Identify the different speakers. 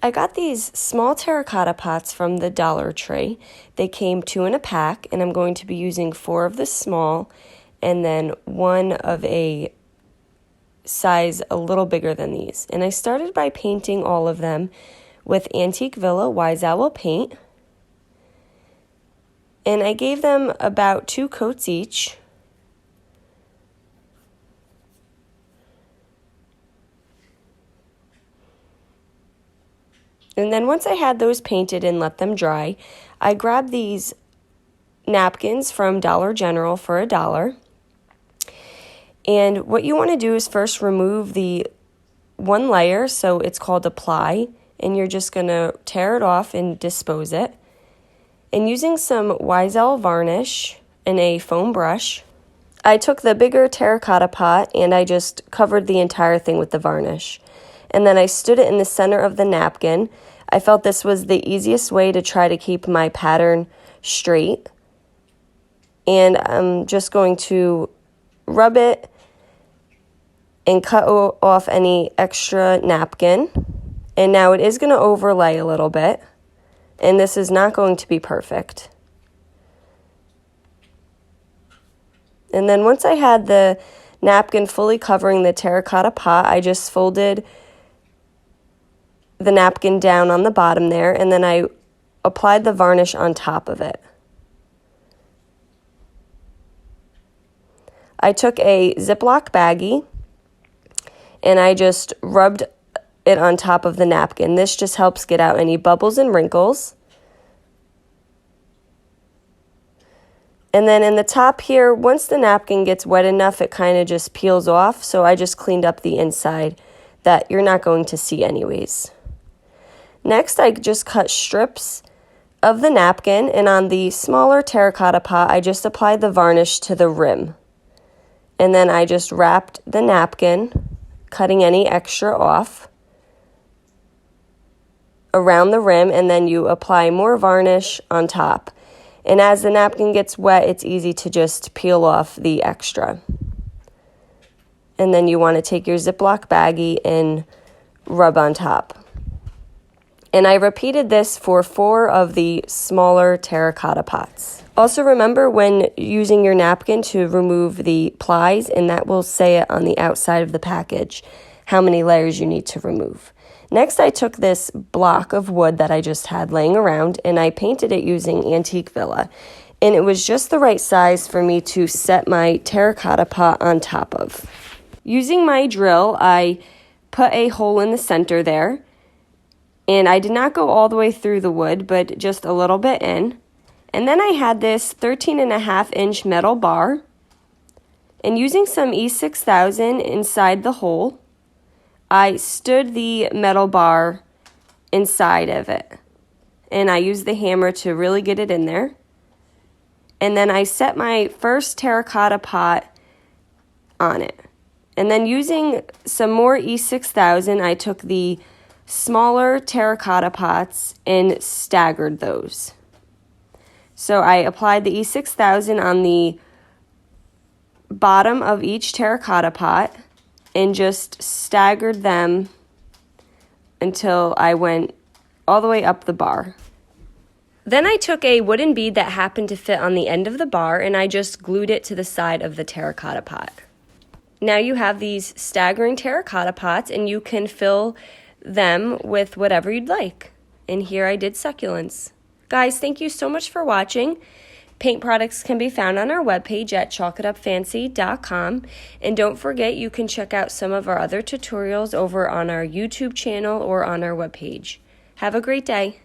Speaker 1: I got these small terracotta pots from the Dollar Tree. They came 2 in a pack, and I'm going to be using 4 of the small and then 1 of a size a little bigger than these. And I started by painting all of them with Antique Villa Wise Owl paint. And I gave them about 2 coats each. And then once I had those painted and let them dry, I grabbed these napkins from Dollar General for $1. And what you want to do is first remove the one layer, so it's called apply, and you're just going to tear it off and dispose it. And using some Wise Owl varnish and a foam brush, I took the bigger terracotta pot and I just covered the entire thing with the varnish. And then I stood it in the center of the napkin. I felt this was the easiest way to try to keep my pattern straight. And I'm just going to rub it and cut off any extra napkin. And now it is going to overlay a little bit. And this is not going to be perfect. And then once I had the napkin fully covering the terracotta pot, I just folded the napkin down on the bottom there, and then I applied the varnish on top of it. I took a Ziploc baggie and I just rubbed it on top of the napkin. This just helps get out any bubbles and wrinkles. And then in the top here, once the napkin gets wet enough, it kind of just peels off. So I just cleaned up the inside that you're not going to see anyways. Next, I just cut strips of the napkin, and on the smaller terracotta pot, I just applied the varnish to the rim. And then I just wrapped the napkin, cutting any extra off around the rim, and then you apply more varnish on top. And as the napkin gets wet, it's easy to just peel off the extra. And then you want to take your Ziploc baggie and rub on top. And I repeated this for 4 of the smaller terracotta pots. Also remember when using your napkin to remove the plies, and that will say it on the outside of the package, how many layers you need to remove. Next, I took this block of wood that I just had laying around, and I painted it using Antique Villa. And it was just the right size for me to set my terracotta pot on top of. Using my drill, I put a hole in the center there. And I did not go all the way through the wood, but just a little bit in. And then I had this 13.5-inch metal bar. And using some E6000 inside the hole, I stood the metal bar inside of it. And I used the hammer to really get it in there. And then I set my first terracotta pot on it. And then using some more E6000, I took the smaller terracotta pots and staggered those. So I applied the E6000 on the bottom of each terracotta pot and just staggered them until I went all the way up the bar. Then I took a wooden bead that happened to fit on the end of the bar and I just glued it to the side of the terracotta pot. Now you have these staggering terracotta pots and you can fill them with whatever you'd like. And here I did succulents. Guys, thank you so much for watching. Paint products can be found on our webpage at chalkitupfancy.com. And don't forget, you can check out some of our other tutorials over on our YouTube channel or on our webpage. Have a great day.